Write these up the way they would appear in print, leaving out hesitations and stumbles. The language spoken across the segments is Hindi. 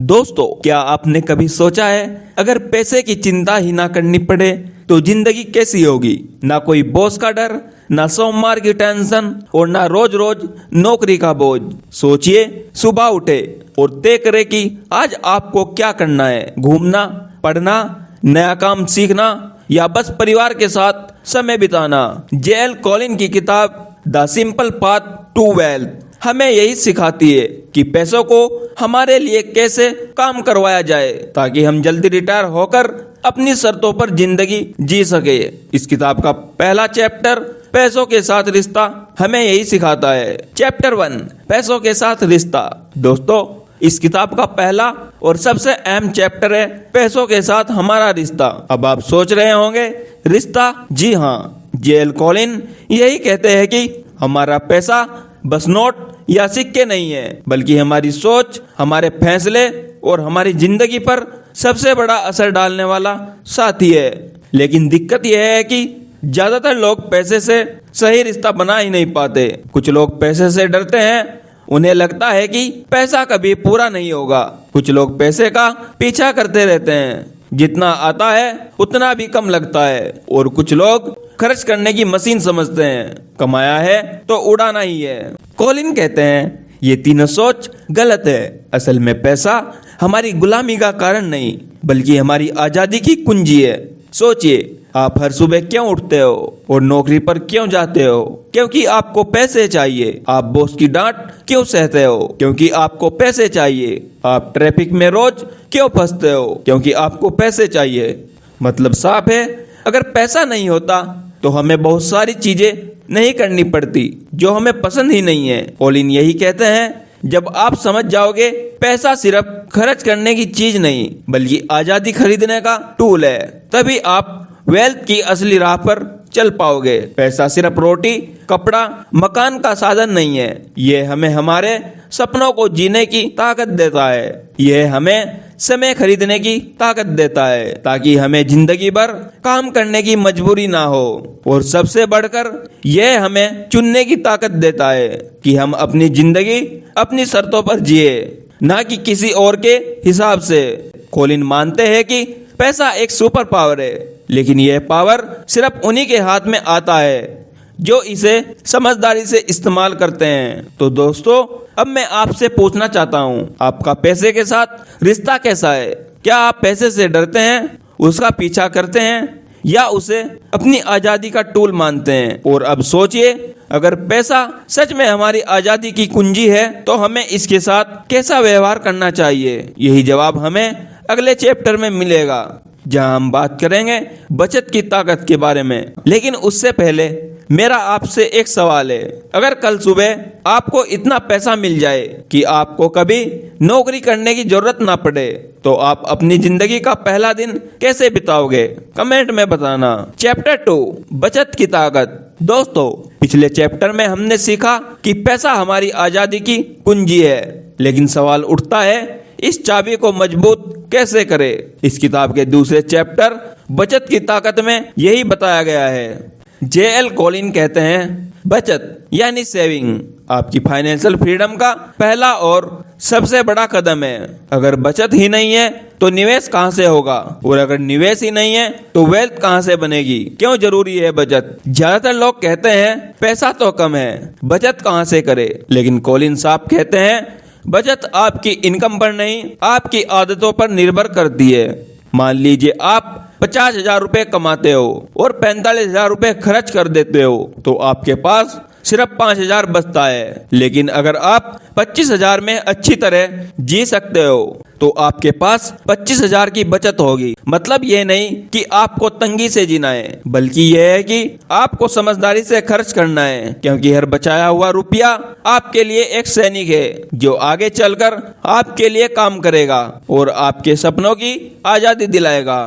दोस्तों, क्या आपने कभी सोचा है अगर पैसे की चिंता ही ना करनी पड़े तो जिंदगी कैसी होगी? ना कोई बॉस का डर, ना सोमवार की टेंशन और ना रोज रोज नौकरी का बोझ। सोचिए, सुबह उठे और तय करे कि आज आपको क्या करना है। घूमना, पढ़ना, नया काम सीखना या बस परिवार के साथ समय बिताना। जेएल कॉलिन की किताब the simple path to wealth हमें यही सिखाती है कि पैसों को हमारे लिए कैसे काम करवाया जाए ताकि हम जल्दी रिटायर होकर अपनी शर्तों पर जिंदगी जी सके। इस किताब का पहला चैप्टर पैसों के साथ रिश्ता हमें यही सिखाता है। चैप्टर 1, पैसों के साथ रिश्ता। दोस्तों, इस किताब का पहला और सबसे अहम चैप्टर है पैसों के साथ हमारा रिश्ता। अब आप सोच रहे होंगे, रिश्ता? जी हाँ, जेएल कॉलिन यही कहते हैं कि हमारा पैसा बस नोट या सिक्के नहीं है, बल्कि हमारी सोच, हमारे फैसले और हमारी जिंदगी पर सबसे बड़ा असर डालने वाला साथी है। लेकिन दिक्कत यह है कि ज्यादातर लोग पैसे से सही रिश्ता बना ही नहीं पाते। कुछ लोग पैसे से डरते हैं, उन्हें लगता है कि पैसा कभी पूरा नहीं होगा। कुछ लोग पैसे का पीछा करते रहते हैं, जितना आता है उतना भी कम लगता है। और कुछ लोग खर्च करने की मशीन समझते हैं, कमाया है तो उड़ाना ही है। कॉलिन कहते हैं ये तीनों सोच गलत है। असल में पैसा हमारी गुलामी का कारण नहीं, बल्कि हमारी आजादी की कुंजी है। सोचिए, आप हर सुबह क्यों उठते हो और नौकरी पर क्यों जाते हो? क्योंकि आपको पैसे चाहिए। आप बॉस की डांट क्यों सहते हो? क्योंकि आपको पैसे चाहिए। आप ट्रैफिक में रोज क्यों फंसते हो? क्योंकि आपको पैसे चाहिए। मतलब साफ है, अगर पैसा नहीं होता तो हमें बहुत सारी चीजें नहीं करनी पड़ती जो हमें पसंद ही नहीं है। कॉलिन यही कहते हैं, जब आप समझ जाओगे पैसा सिर्फ खर्च करने की चीज नहीं, बल्कि आजादी खरीदने का टूल है, तभी आप वेल्थ की असली राह पर चल पाओगे। पैसा सिर्फ रोटी, कपड़ा, मकान का साधन नहीं है। ये हमें हमारे सपनों को जीने की ताकत देता है। यह हमें समय खरीदने की ताकत देता है ताकि हमें जिंदगी भर काम करने की मजबूरी ना हो। और सबसे बढ़कर यह हमें चुनने की ताकत देता है कि हम अपनी जिंदगी अपनी शर्तों पर जिए, ना कि किसी और के हिसाब से। कॉलिन मानते हैं कि पैसा एक सुपर पावर है, लेकिन यह पावर सिर्फ उन्हीं के हाथ में आता है जो इसे समझदारी से इस्तेमाल करते हैं। तो दोस्तों, अब मैं आपसे पूछना चाहता हूँ, आपका पैसे के साथ रिश्ता कैसा है? क्या आप पैसे से डरते हैं, उसका पीछा करते हैं, या उसे अपनी आजादी का टूल मानते हैं? और अब सोचिए, अगर पैसा सच में हमारी आजादी की कुंजी है तो हमें इसके साथ कैसा व्यवहार करना चाहिए? यही जवाब हमें अगले चैप्टर में मिलेगा, जहां हम बात करेंगे बचत की ताकत के बारे में। लेकिन उससे पहले मेरा आपसे एक सवाल है, अगर कल सुबह आपको इतना पैसा मिल जाए कि आपको कभी नौकरी करने की जरूरत ना पड़े, तो आप अपनी जिंदगी का पहला दिन कैसे बिताओगे? कमेंट में बताना। चैप्टर 2, बचत की ताकत। दोस्तों, पिछले चैप्टर में हमने सीखा कि पैसा हमारी आजादी की कुंजी है, लेकिन सवाल उठता है, इस चाबी को मजबूत कैसे करें? इस किताब के दूसरे चैप्टर बचत की ताकत में यही बताया गया है। जेएल कॉलिन कहते हैं, बचत यानी सेविंग आपकी फाइनेंशियल फ्रीडम का पहला और सबसे बड़ा कदम है। अगर बचत ही नहीं है तो निवेश कहां से होगा? और अगर निवेश ही नहीं है तो वेल्थ कहां से बनेगी? क्यों जरूरी है बचत? ज्यादातर लोग कहते हैं पैसा तो कम है, बचत कहां से करे? लेकिन कॉलिन साहब कहते हैं, बचत आपकी इनकम पर नहीं, आपकी आदतों पर निर्भर करती है। मान लीजिए आप 50,000 रुपए कमाते हो और 45,000 रुपए खर्च कर देते हो, तो आपके पास सिर्फ 5,000 बचता है। लेकिन अगर आप 25,000 में अच्छी तरह जी सकते हो तो आपके पास 25,000 की बचत होगी। मतलब ये नहीं कि आपको तंगी से जीना है, बल्कि यह है कि आपको समझदारी से खर्च करना है, क्योंकि हर बचाया हुआ रुपया आपके लिए एक सैनिक है जो आगे चलकर आपके लिए काम करेगा और आपके सपनों की आजादी दिलाएगा।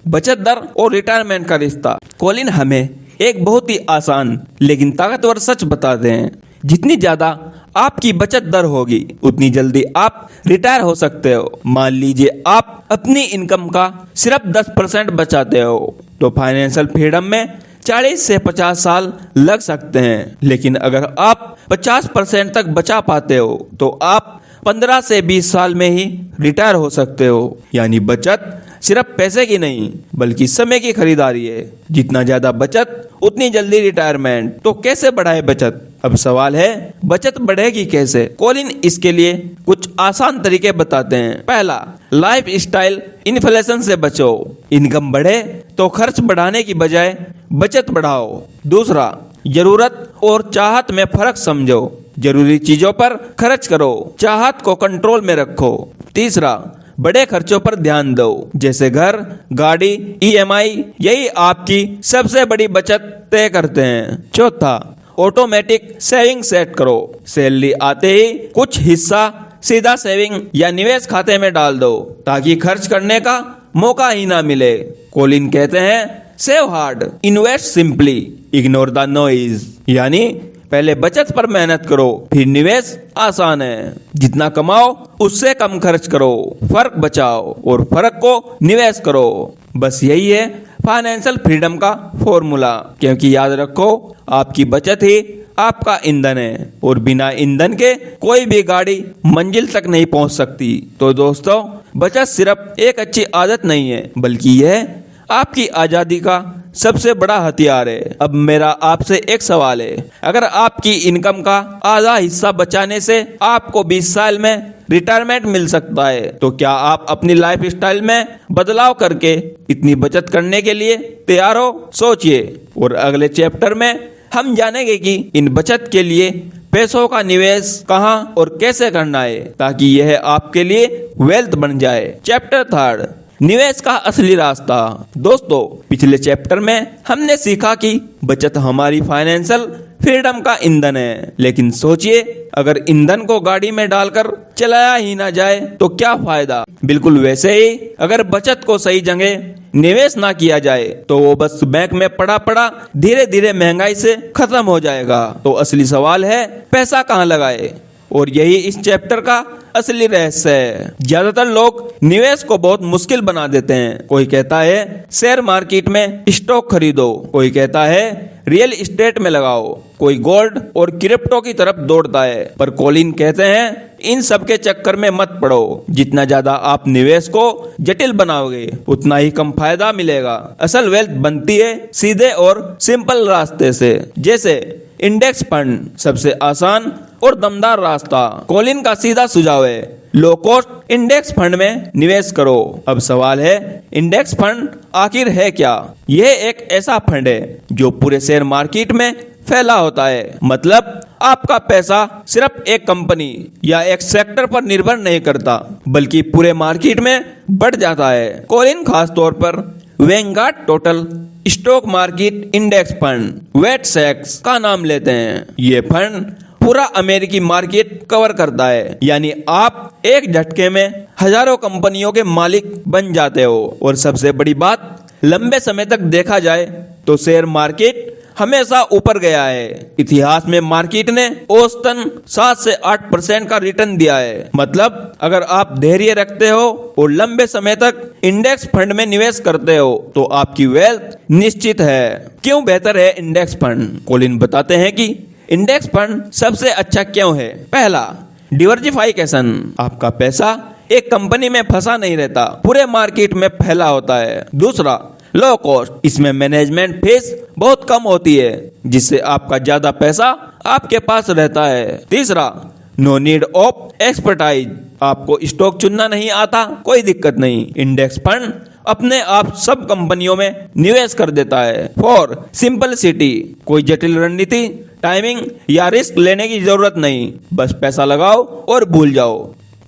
बचत दर और रिटायरमेंट का रिश्ता। कॉलिन हमें एक बहुत ही आसान लेकिन ताकतवर सच बताते हैं, जितनी ज्यादा आपकी बचत दर होगी उतनी जल्दी आप रिटायर हो सकते हो। मान लीजिए आप अपनी इनकम का सिर्फ 10% बचाते हो तो फाइनेंशियल फ्रीडम में 40 से 50 साल लग सकते हैं। लेकिन अगर आप 50% तक बचा पाते हो तो आप 15 से 20 साल में ही रिटायर हो सकते हो। यानी बचत सिर्फ पैसे की नहीं बल्कि समय की खरीदारी है। जितना ज्यादा बचत उतनी जल्दी रिटायरमेंट। तो कैसे बढ़ाए बचत? अब सवाल है बचत बढ़ेगी कैसे? कॉलिन इसके लिए कुछ आसान तरीके बताते हैं। पहला, लाइफ स्टाइल इन्फ्लेशन से बचो। इनकम बढ़े तो खर्च बढ़ाने की बजाय बचत बढ़ाओ। दूसरा, जरूरत और चाहत में फर्क समझो। जरूरी चीजों पर खर्च करो, चाहत को कंट्रोल में रखो। तीसरा, बड़े खर्चों पर ध्यान दो, जैसे घर, गाड़ी, EMI। यही आपकी सबसे बड़ी बचत तय करते हैं। चौथा, ऑटोमेटिक सेविंग सेट करो। सैलरी आते ही कुछ हिस्सा सीधा सेविंग या निवेश खाते में डाल दो ताकि खर्च करने का मौका ही ना मिले। कॉलिन कहते हैं save hard, invest simply, ignore the noise. यानी पहले बचत पर मेहनत करो, फिर निवेश आसान है। जितना कमाओ उससे कम खर्च करो, फर्क बचाओ और फर्क को निवेश करो। बस यही है फाइनेंशियल फ्रीडम का फॉर्मूला। क्योंकि याद रखो, आपकी बचत ही आपका ईंधन है और बिना ईंधन के कोई भी गाड़ी मंजिल तक नहीं पहुंच सकती। तो दोस्तों, बचत सिर्फ एक अच्छी आदत नहीं है बल्कि यह आपकी आजादी का सबसे बड़ा हथियार है। अब मेरा आपसे एक सवाल है, अगर आपकी इनकम का आधा हिस्सा बचाने से आपको 20 साल में रिटायरमेंट मिल सकता है, तो क्या आप अपनी लाइफ स्टाइल में बदलाव करके इतनी बचत करने के लिए तैयार हो? सोचिए। और अगले चैप्टर में हम जानेंगे कि इन बचत के लिए पैसों का निवेश कहां और कैसे करना है ताकि यह आपके लिए वेल्थ बन जाए। चैप्टर 3, निवेश का असली रास्ता। दोस्तों, पिछले चैप्टर में हमने सीखा कि बचत हमारी फाइनेंशियल फ्रीडम का ईंधन है। लेकिन सोचिए, अगर ईंधन को गाड़ी में डालकर चलाया ही ना जाए तो क्या फायदा? बिल्कुल वैसे ही अगर बचत को सही जगह निवेश ना किया जाए तो वो बस बैंक में पड़ा पड़ा धीरे धीरे महंगाई से खत्म हो जाएगा। तो असली सवाल है पैसा कहाँ लगाए, और यही इस चैप्टर का असली रहस्य है। ज्यादातर लोग निवेश को बहुत मुश्किल बना देते हैं। कोई कहता है शेयर मार्केट में स्टॉक खरीदो, कोई कहता है रियल एस्टेट में लगाओ, कोई गोल्ड और क्रिप्टो की तरफ दौड़ता है। पर कॉलिन कहते हैं इन सब के चक्कर में मत पड़ो। जितना ज्यादा आप निवेश को जटिल बनाओगे उतना ही कम फायदा मिलेगा। असल वेल्थ बनती है सीधे और सिंपल रास्ते से, जैसे इंडेक्स फंड, सबसे आसान और दमदार रास्ता। कॉलिन का सीधा सुझाव है लो कॉस्ट इंडेक्स फंड में निवेश करो। अब सवाल है इंडेक्स फंड आखिर है क्या? यह एक ऐसा फंड है जो पूरे शेयर मार्केट में फैला होता है। मतलब आपका पैसा सिर्फ एक कंपनी या एक सेक्टर पर निर्भर नहीं करता बल्कि पूरे मार्केट में बढ़ जाता है। कॉलिन खास तौर पर Vanguard total stock market index fund वेटसेक्स का नाम लेते हैं। ये फंड पूरा अमेरिकी मार्केट कवर करता है। यानी आप एक झटके में हजारों कंपनियों के मालिक बन जाते हो। और सबसे बड़ी बात, लंबे समय तक देखा जाए तो शेयर मार्केट हमेशा ऊपर गया है। इतिहास में मार्केट ने औसतन 7 से 8% का रिटर्न दिया है। मतलब अगर आप धैर्य रखते हो और लंबे समय तक इंडेक्स फंड में निवेश करते हो तो आपकी वेल्थ निश्चित है। क्यों बेहतर है इंडेक्स फंड? कॉलिन बताते हैं कि इंडेक्स फंड सबसे अच्छा क्यों है। पहला, डिवर्सिफिकेशन। आपका पैसा एक कंपनी में फंसा नहीं रहता, पूरे मार्केट में फैला होता है। दूसरा, लो कॉस्ट। इसमें मैनेजमेंट फीस बहुत कम होती है जिससे आपका ज्यादा पैसा आपके पास रहता है। तीसरा, नो नीड ऑफ एक्सपर्टाइज। आपको स्टॉक चुनना नहीं आता, कोई दिक्कत नहीं, इंडेक्स फंड अपने आप सब कंपनियों में निवेश कर देता है। 4, सिंपलिसिटी। कोई जटिल रणनीति, टाइमिंग या रिस्क लेने की जरूरत नहीं, बस पैसा लगाओ और भूल जाओ।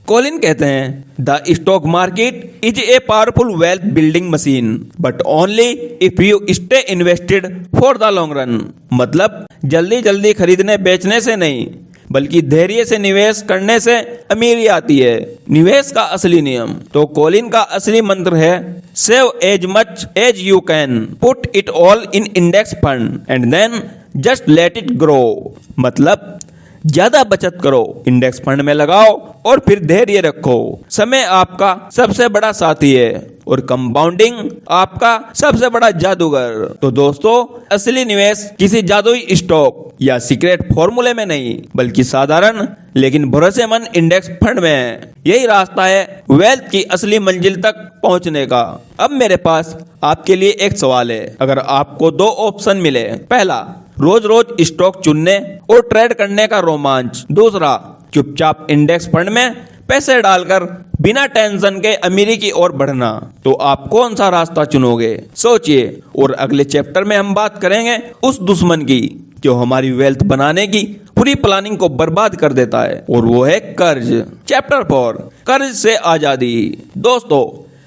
कॉलिन कहते हैं the stock market is a powerful wealth building machine but only if you stay invested for the long run. मतलब जल्दी जल्दी खरीदने बेचने से नहीं बल्कि धैर्य से निवेश करने से अमीरी आती है। निवेश का असली नियम। तो कॉलिन का असली मंत्र है save as much as you can, put it all in index fund and then just let it grow. मतलब ज्यादा बचत करो, इंडेक्स फंड में लगाओ और फिर धैर्य रखो। समय आपका सबसे बड़ा साथी है और कंपाउंडिंग आपका सबसे बड़ा जादूगर। तो दोस्तों, असली निवेश किसी जादुई स्टॉक या सीक्रेट फॉर्मूले में नहीं, बल्कि साधारण लेकिन भरोसेमंद इंडेक्स फंड में है। यही रास्ता है वेल्थ की असली मंजिल तक पहुंचने का। अब मेरे पास आपके लिए एक सवाल है। अगर आपको दो ऑप्शन मिले, पहला रोज रोज स्टॉक चुनने और ट्रेड करने का रोमांच, दूसरा चुपचाप इंडेक्स फंड में पैसे डालकर बिना टेंशन के अमीरी की ओर बढ़ना, तो आप कौन सा रास्ता चुनोगे? सोचिए। और अगले चैप्टर में हम बात करेंगे उस दुश्मन की जो हमारी वेल्थ बनाने की पूरी प्लानिंग को बर्बाद कर देता है, और वो है कर्ज। चैप्टर 4, कर्ज से आजादी। दोस्तों,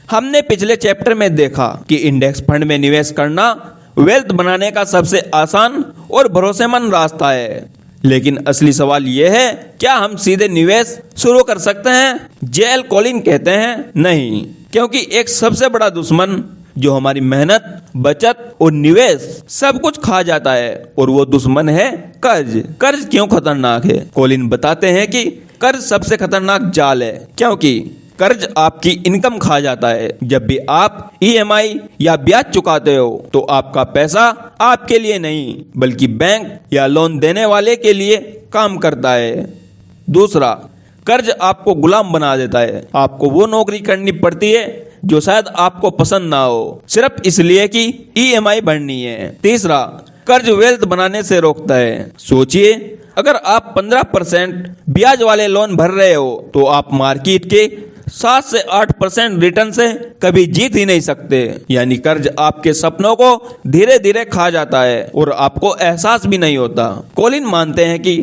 हमने पिछले चैप्टर में देखा कि इंडेक्स फंड में निवेश करना वेल्थ बनाने का सबसे आसान और भरोसेमंद रास्ता है। लेकिन असली सवाल यह है, क्या हम सीधे निवेश शुरू कर सकते हैं? जेएल कॉलिन कहते हैं नहीं, क्योंकि एक सबसे बड़ा दुश्मन जो हमारी मेहनत, बचत और निवेश सब कुछ खा जाता है, और वो दुश्मन है कर्ज। कर्ज क्यों खतरनाक है? कॉलिन बताते हैं कि कर्ज सबसे खतरनाक जाल है, क्योंकि कर्ज आपकी इनकम खा जाता है। जब भी आप ईएमआई या ब्याज चुकाते हो तो आपका पैसा आपके लिए नहीं, बल्कि बैंक या लोन देने वाले के लिए काम करता है। दूसरा, कर्ज आपको गुलाम बना देता है। आपको वो नौकरी करनी पड़ती है जो शायद आपको पसंद ना हो, सिर्फ इसलिए कि ईएमआई भरनी है। तीसरा, कर्ज वेल्थ बनाने से रोकता है। सोचिए, अगर आप 15% ब्याज वाले लोन भर रहे हो तो आप मार्केट के 7 से 8% रिटर्न से कभी जीत ही नहीं सकते। यानी कर्ज आपके सपनों को धीरे धीरे खा जाता है और आपको एहसास भी नहीं होता। कॉलिन मानते हैं कि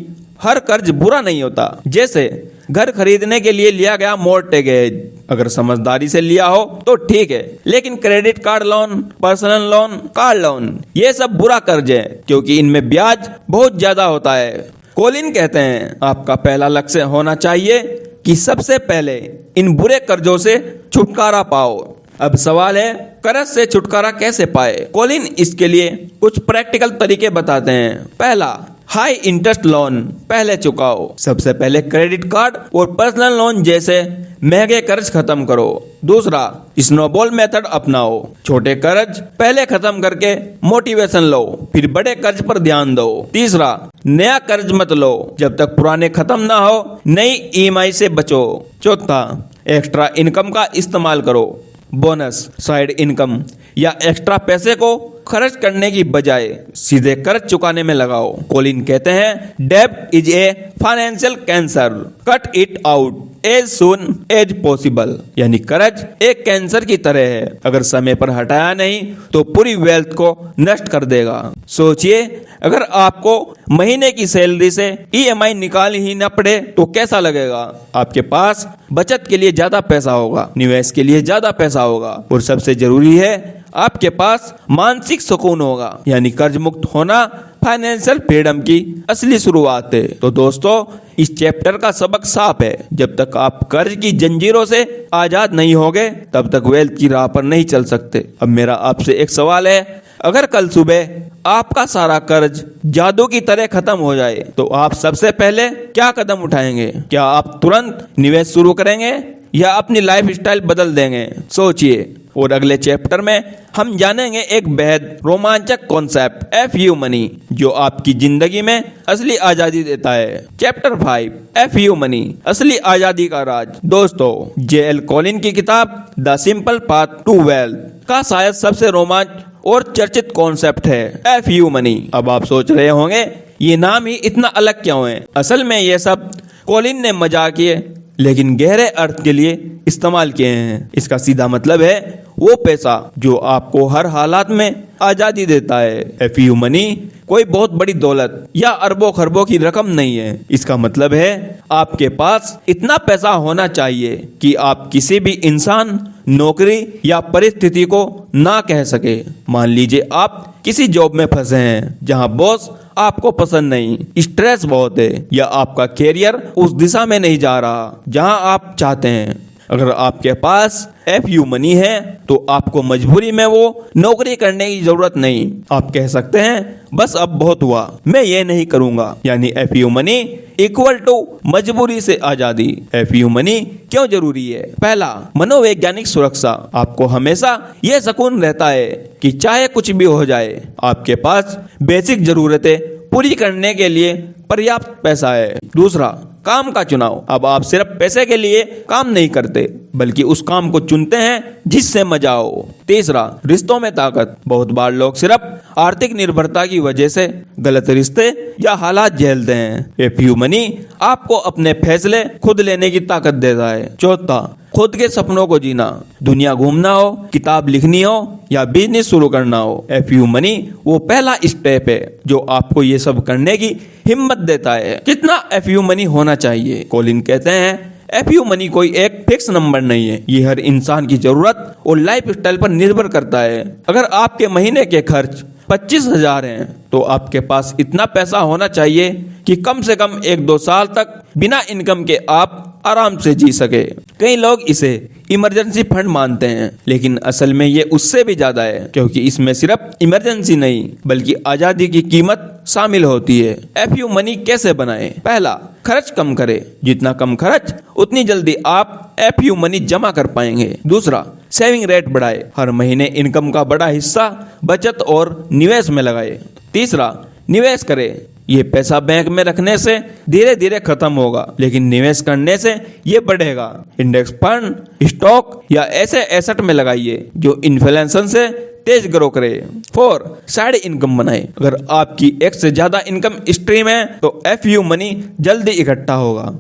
हर कर्ज बुरा नहीं होता। जैसे घर खरीदने के लिए लिया गया मॉर्टगेज, अगर समझदारी से लिया हो तो ठीक है, लेकिन credit card loan, personal loan, car loan, ये सब बुरा कर्ज है, क्योंकि इनमें ब्याज बहुत ज्यादा होता है। कॉलिन कहते हैं आपका पहला लक्ष्य होना चाहिए कि सबसे पहले इन बुरे कर्जों से छुटकारा पाओ। अब सवाल है, कर्ज से छुटकारा कैसे पाए? कॉलिन इसके लिए कुछ प्रैक्टिकल तरीके बताते हैं। पहला, हाई इंटरेस्ट लोन पहले चुकाओ। सबसे पहले क्रेडिट कार्ड और पर्सनल लोन जैसे महंगे कर्ज खत्म करो। दूसरा, स्नोबॉल मेथड अपनाओ। छोटे कर्ज पहले खत्म करके मोटिवेशन लो, फिर बड़े कर्ज पर ध्यान दो। तीसरा, नया कर्ज मत लो जब तक पुराने खत्म ना हो, नई ईएमआई से बचो। चौथा, एक्स्ट्रा इनकम का इस्तेमाल करो। बोनस, साइड इनकम या एक्स्ट्रा पैसे को खर्च करने की बजाय सीधे कर्ज चुकाने में लगाओ। कॉलिन कहते हैं डेब्ट is a financial cancer, cut it out as soon as possible. यानी कर्ज एक कैंसर की तरह है, अगर समय पर हटाया नहीं तो पूरी वेल्थ को नष्ट कर देगा। सोचिए, अगर आपको महीने की सैलरी से ईएमआई निकालनी ही न पड़े तो कैसा लगेगा? आपके पास बचत के लिए ज्यादा पैसा होगा, निवेश के लिए ज्यादा पैसा होगा, और सबसे जरूरी है आपके पास मानसिक सुकून होगा। यानी कर्ज मुक्त होना फाइनेंशियल फ्रीडम की असली शुरुआत है। तो दोस्तों, इस चैप्टर का सबक साफ है, जब तक आप कर्ज की जंजीरों से आजाद नहीं होगे तब तक वेल्थ की राह पर नहीं चल सकते। अब मेरा आपसे एक सवाल है, अगर कल सुबह आपका सारा कर्ज जादू की तरह खत्म हो जाए तो आप सबसे पहले क्या कदम उठाएंगे? क्या आप तुरंत निवेश शुरू करेंगे या अपनी लाइफ स्टाइल बदल देंगे? सोचिए। और अगले चैप्टर में हम जानेंगे एक बेहद रोमांचक कॉन्सेप्ट, FU मनी, जो आपकी जिंदगी में असली आजादी देता है। चैप्टर 5, FU मनी, असली आजादी का राज। दोस्तों, जेएल कॉलिन की किताब the simple path to wealth का शायद सबसे रोमांच और चर्चित कॉन्सेप्ट है FU मनी। अब आप सोच रहे होंगे ये नाम ही इतना अलग क्यों है? असल में ये सब कॉलिन ने मजाकिये लेकिन गहरे अर्थ के लिए इस्तेमाल किए हैं। इसका सीधा मतलब है वो पैसा जो आपको हर हालात में आजादी देता है। FU मनी कोई बहुत बड़ी दौलत या अरबों खरबों की रकम नहीं है। इसका मतलब है आपके पास इतना पैसा होना चाहिए कि आप किसी भी इंसान, नौकरी या परिस्थिति को ना कह सके। मान लीजिए आप किसी जॉब में फंसे हैं जहां बॉस आपको पसंद नहीं, स्ट्रेस बहुत है, या आपका कैरियर उस दिशा में नहीं जा रहा जहां आप चाहते हैं। अगर आपके पास FU मनी है तो आपको मजबूरी में वो नौकरी करने की जरूरत नहीं। आप कह सकते हैं बस अब बहुत हुआ, मैं ये नहीं करूंगा। यानी FU मनी इक्वल टू मजबूरी से आजादी। FU मनी क्यों जरूरी है? पहला, मनोवैज्ञानिक सुरक्षा। आपको हमेशा यह सुकून रहता है कि चाहे कुछ भी हो जाए आपके पास बेसिक जरूरतें पूरी करने के लिए पर्याप्त पैसा है। दूसरा, काम का चुनाव। अब आप सिर्फ पैसे के लिए काम नहीं करते, बल्कि उस काम को चुनते हैं जिससे मजा हो। तीसरा, रिश्तों में ताकत। बहुत बार लोग सिर्फ आर्थिक निर्भरता की वजह से गलत रिश्ते या हालात झेलते हैं। एफयू मनी आपको अपने फैसले खुद लेने की ताकत देता है। चौथा, खुद के सपनों को जीना। दुनिया घूमना हो, किताब लिखनी हो या बिजनेस शुरू करना हो, एफयू मनी वो पहला स्टेप है जो आपको ये सब करने की हिम्मत देता है। कितना एफयू मनी होना चाहिए? कॉलिन कहते हैं, एफयू मनी कोई एक फिक्स नंबर नहीं है, ये हर इंसान की जरूरत और लाइफ स्टाइल पर निर्भर करता है। अगर आपके महीने के खर्च 25,000 हैं तो आपके पास इतना पैसा होना चाहिए कि कम से कम 1-2 साल तक बिना इनकम के आप आराम से जी सके। कई लोग इसे इमरजेंसी फंड मानते हैं, लेकिन असल में ये उससे भी ज्यादा है, क्योंकि इसमें सिर्फ इमरजेंसी नहीं बल्कि आजादी की कीमत शामिल होती है। एफयू मनी कैसे बनाएं? पहला, खर्च कम करें। जितना कम खर्च उतनी जल्दी आप एफयू मनी जमा कर पाएंगे। दूसरा, सेविंग रेट बढ़ाए। हर महीने इनकम का बड़ा हिस्सा बचत और निवेश में लगाए। तीसरा, निवेश करें। ये पैसा बैंक में रखने से धीरे धीरे खत्म होगा, लेकिन निवेश करने से ये बढ़ेगा। इंडेक्स फंड, स्टॉक या ऐसे एसेट में लगाइए जो इन्फ्लेशन से तेज ग्रो करे। 4, साइड इनकम बनाए। अगर आपकी एक से ज्यादा इनकम स्ट्रीम है तो एफयू मनी जल्दी इकट्ठा होगा।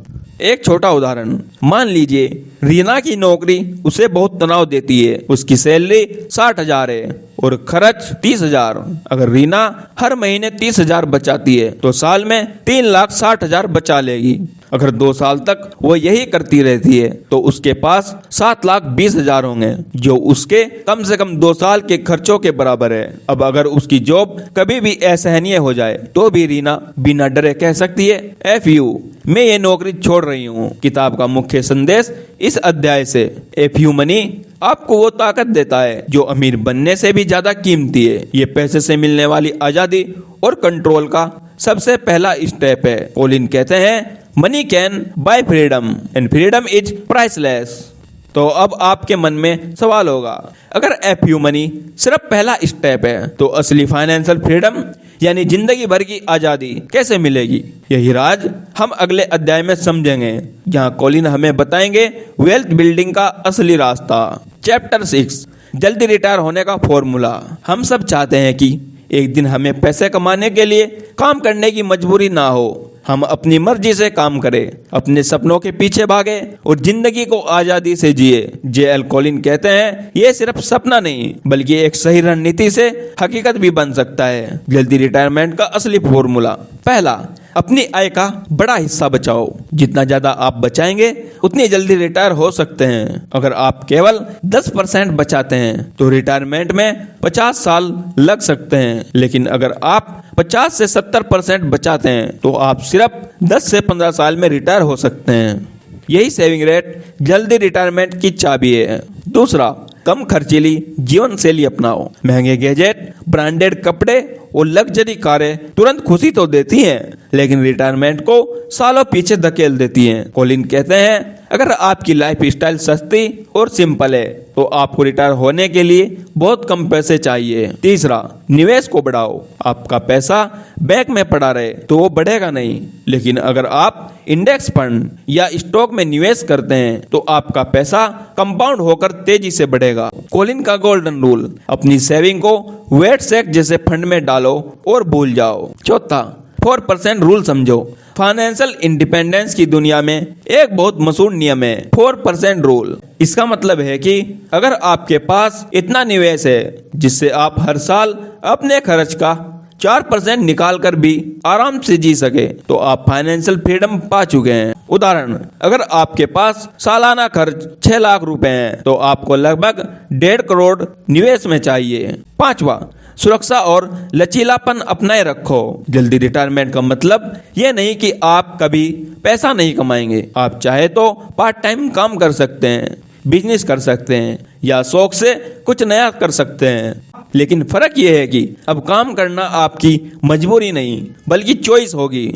एक छोटा उदाहरण, मान लीजिए रीना की नौकरी उसे बहुत तनाव देती है। उसकी सैलरी 60,000 है और खर्च 30,000। अगर रीना हर महीने 30,000 बचाती है तो साल में 3,60,000 बचा लेगी। अगर 2 साल तक वो यही करती रहती है तो उसके पास 7,20,000 होंगे, जो उसके कम से कम 2 साल के खर्चों के बराबर है। अब अगर उसकी जॉब कभी भी असहनीय हो जाए तो भी रीना बिना डरे कह सकती है, एफयू, मैं ये नौकरी छोड़ रही हूँ। किताब का मुख्य संदेश इस अध्याय से, एफयू मनी आपको वो ताकत देता है जो अमीर बनने से भी ज्यादा कीमती है। ये पैसे से मिलने वाली आजादी और कंट्रोल का सबसे पहला स्टेप है। कॉलिन कहते हैं, money can buy freedom and freedom is priceless. तो अब आपके मन में सवाल होगा, अगर एफयू मनी सिर्फ पहला स्टेप है तो असली फाइनेंशियल फ्रीडम यानी जिंदगी भर की आजादी कैसे मिलेगी? यही राज हम अगले अध्याय में समझेंगे, जहां कॉलिन हमें बताएंगे वेल्थ बिल्डिंग का असली रास्ता। चैप्टर 6, जल्दी रिटायर होने का फॉर्मूला। हम सब चाहते हैं कि एक दिन हमें पैसे कमाने के लिए काम करने की मजबूरी ना हो। हम अपनी मर्जी से काम करें, अपने सपनों के पीछे भागे और जिंदगी को आजादी से जिए। J.L. कॉलिन कहते हैं, ये सिर्फ सपना नहीं बल्कि एक सही रणनीति से हकीकत भी बन सकता है। जल्दी रिटायरमेंट का असली फॉर्मूला। पहला, अपनी आय का बड़ा हिस्सा बचाओ। जितना ज्यादा आप बचाएंगे उतनी जल्दी रिटायर हो सकते हैं। अगर आप केवल 10% बचाते हैं तो रिटायरमेंट में 50 साल लग सकते हैं, लेकिन अगर आप 50 से 70% बचाते हैं तो आप सिर्फ 10 से 15 साल में रिटायर हो सकते हैं। यही सेविंग रेट जल्दी रिटायरमेंट की चाबी है। दूसरा, कम खर्चीली जीवन शैली अपनाओ। महंगे गैजेट, ब्रांडेड कपड़े और लग्जरी कारें तुरंत खुशी तो देती हैं, लेकिन रिटायरमेंट को सालों पीछे धकेल देती हैं। कॉलिन कहते हैं, अगर आपकी लाइफ स्टाइल सस्ती और सिंपल है तो आपको रिटायर होने के लिए बहुत कम पैसे चाहिए। तीसरा, निवेश को बढ़ाओ। आपका पैसा बैंक में पड़ा रहे तो वो बढ़ेगा नहीं, लेकिन अगर आप इंडेक्स फंड या स्टॉक में निवेश करते हैं तो आपका पैसा कंपाउंड होकर तेजी से बढ़ेगा। कॉलिन का गोल्डन रूल, अपनी सेविंग को वेट सेक जैसे फंड में डालो और भूल जाओ। चौथा, 4% रूल समझो। फाइनेंशियल इंडिपेंडेंस की दुनिया में एक बहुत मशहूर नियम है 4% रूल। इसका मतलब है कि अगर आपके पास इतना निवेश है जिससे आप हर साल अपने खर्च का 4% निकाल कर भी आराम से जी सके तो आप फाइनेंशियल फ्रीडम पा चुके हैं। उदाहरण, अगर आपके पास सालाना खर्च 6 लाख रुपए हैं तो आपको लगभग 1.5 करोड़ निवेश में चाहिए। पांचवा, सुरक्षा और लचीलापन अपनाए रखो। जल्दी रिटायरमेंट का मतलब ये नहीं कि आप कभी पैसा नहीं कमाएंगे। आप चाहे तो पार्ट टाइम काम कर सकते हैं, बिजनेस कर सकते हैं या शौक से कुछ नया कर सकते हैं, लेकिन फर्क ये है कि अब काम करना आपकी मजबूरी नहीं बल्कि चॉइस होगी।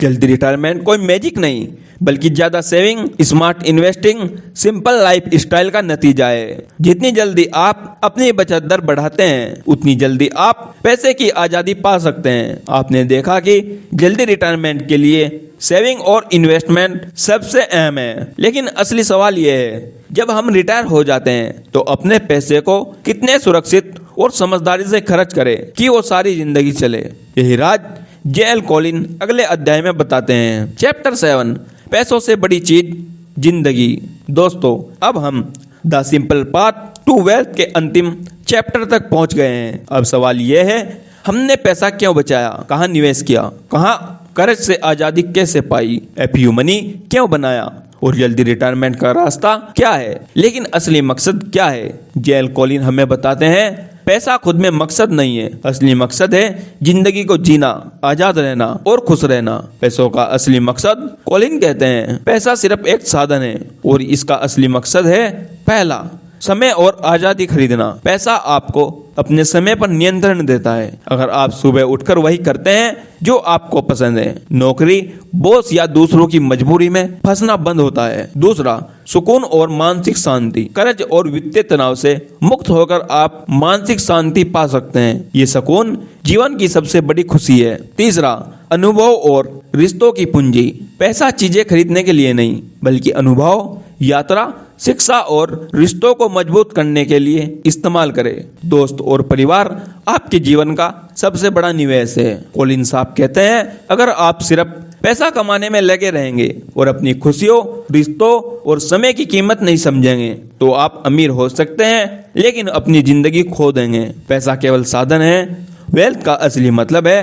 जल्दी रिटायरमेंट कोई मैजिक नहीं, बल्कि ज्यादा saving, smart investing, simple life style का नतीजा है। जितनी जल्दी आप अपनी बचत दर बढ़ाते हैं, उतनी जल्दी आप पैसे की आजादी पा सकते हैं। आपने देखा कि जल्दी रिटायरमेंट के लिए सेविंग और इन्वेस्टमेंट सबसे अहम है, लेकिन असली सवाल यह है, जब हम रिटायर हो जाते हैं तो अपने पैसे को कितने सुरक्षित और समझदारी से खर्च करें कि वो सारी जिंदगी चले। यही राज जे.एल. कॉलिन अगले अध्याय में बताते हैं। चैप्टर 7, पैसों से बड़ी चीज जिंदगी। दोस्तों, अब हम the simple path to wealth के अंतिम चैप्टर तक पहुंच गए हैं। अब सवाल यह है, हमने पैसा क्यों बचाया, कहाँ निवेश किया, कहाँ कर्ज से आजादी कैसे पाई, एफयू मनी क्यों बनाया और जल्दी रिटायरमेंट का रास्ता क्या है। लेकिन असली मकसद क्या है? जे.एल. कॉलिन हमें बताते हैं, पैसा खुद में मकसद नहीं है, असली मकसद है जिंदगी को जीना, आजाद रहना और खुश रहना। पैसों का असली मकसद, कॉलिन कहते हैं, पैसा सिर्फ एक साधन है और इसका असली मकसद है, पहला, समय और आजादी खरीदना। पैसा आपको अपने समय पर नियंत्रण देता है। अगर आप सुबह उठकर वही करते हैं जो आपको पसंद है, नौकरी, बॉस या दूसरों की मजबूरी में फंसना बंद होता है। दूसरा, सुकून और मानसिक शांति। कर्ज और वित्तीय तनाव से मुक्त होकर आप मानसिक शांति पा सकते हैं। ये सुकून जीवन की सबसे बड़ी खुशी है। तीसरा, अनुभव और रिश्तों की पूंजी। पैसा चीजें खरीदने के लिए नहीं, बल्कि अनुभव, यात्रा, शिक्षा और रिश्तों को मजबूत करने के लिए इस्तेमाल करें। दोस्त और परिवार आपके जीवन का सबसे बड़ा निवेश है। कॉलिन साहब कहते हैं, अगर आप सिर्फ पैसा कमाने में लगे रहेंगे और अपनी खुशियों, रिश्तों और समय की कीमत नहीं समझेंगे, तो आप अमीर हो सकते हैं, लेकिन अपनी जिंदगी खो देंगे। पैसा केवल साधन है, वेल्थ का असली मतलब है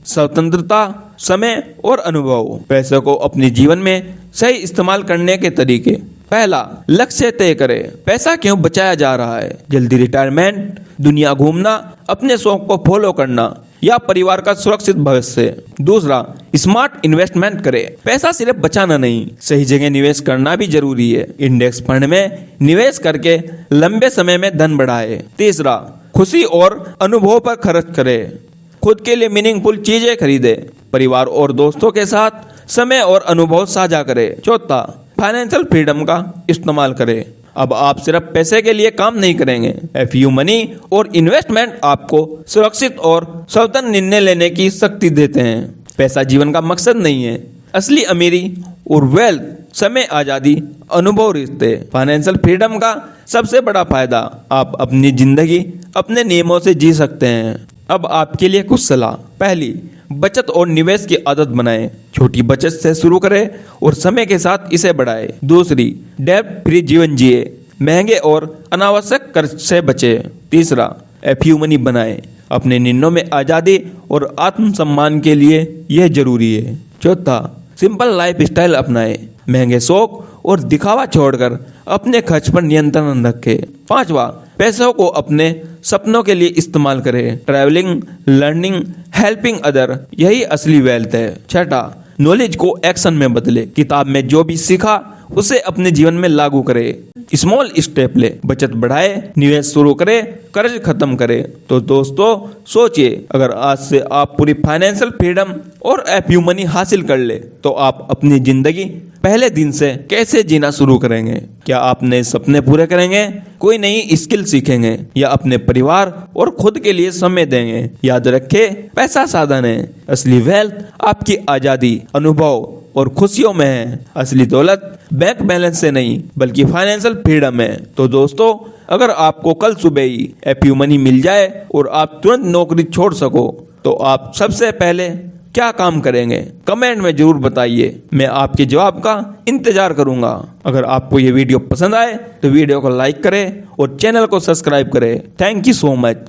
स्वतंत्रता, समय और अनुभव। पैसे को अपने जीवन में सही इस्तेमाल करने के तरीके। पहला, लक्ष्य तय करें। पैसा क्यों बचाया जा रहा है? जल्दी रिटायरमेंट, दुनिया घूमना, अपने शौक को फॉलो करना या परिवार का सुरक्षित भविष्य। दूसरा, स्मार्ट इन्वेस्टमेंट करें। पैसा सिर्फ बचाना नहीं, सही जगह निवेश करना भी जरूरी है। इंडेक्स फंड में निवेश करके लंबे समय में धन बढ़ाए। तीसरा, खुशी और अनुभव पर खर्च करें। खुद के लिए मीनिंगफुल चीजें खरीदे, परिवार और दोस्तों के साथ समय और अनुभव साझा करें। चौथा, फाइनेंशियल फ्रीडम का इस्तेमाल करें। अब आप सिर्फ पैसे के लिए काम नहीं करेंगे। एफयू मनी और इन्वेस्टमेंट आपको सुरक्षित और स्वतंत्र निर्णय लेने की शक्ति देते हैं। पैसा जीवन का मकसद नहीं है, असली अमीरी और वेल्थ समय, आजादी, अनुभव, रिश्ते। फाइनेंशियल फ्रीडम का सबसे बड़ा फायदा, आप अपनी जिंदगी अपने नियमों से जी सकते हैं। अब आपके लिए कुछ सलाह। पहली, बचत और निवेश की आदत बनाएं। छोटी बचत से शुरू करें और समय के साथ इसे बढ़ाएं। दूसरी, डेब्ट फ्री जीवन जिए, महंगे और अनावश्यक कर्ज से बचें। तीसरा, एफयू मनी बनाएं। अपने निर्णयों में आजादी और आत्मसम्मान के लिए यह जरूरी है। चौथा, सिंपल लाइफ स्टाइल अपनाएं। महंगे शौक और दिखावा छोड़कर अपने खर्च पर नियंत्रण रखें। पांचवा, पैसों को अपने सपनों के लिए इस्तेमाल करें। ट्रैवलिंग, लर्निंग, हेल्पिंग अदर, यही असली वेल्थ है। छठा, नॉलेज को एक्शन में बदले। किताब में जो भी सीखा उसे अपने जीवन में लागू करे। स्मॉल स्टेप ले, बचत बढ़ाए, निवेश शुरू करे, कर्ज खत्म करे। तो दोस्तों सोचिए, अगर आज से आप पूरी फाइनेंशियल फ्रीडम और एफयू मनी हासिल कर ले, तो आप अपनी जिंदगी पहले दिन से कैसे जीना शुरू करेंगे? क्या आप नए सपने पूरे करेंगे, कोई नई स्किल सीखेंगे या अपने परिवार और खुद के लिए समय देंगे? याद रखें, पैसा साधन है, असली वेल्थ आपकी आजादी, अनुभव और खुशियों में है। असली दौलत बैंक बैलेंस से नहीं, बल्कि फाइनेंशियल फ्रीडम है। तो दोस्तों, अगर आपको कल सुबह ही एफयू मनी मिल जाए और आप तुरंत नौकरी छोड़ सको, तो आप सबसे पहले क्या काम करेंगे? कमेंट में जरूर बताइए, मैं आपके जवाब का इंतजार करूंगा। अगर आपको ये वीडियो पसंद आए तो वीडियो को लाइक करें और चैनल को सब्सक्राइब करें। Thank you so much.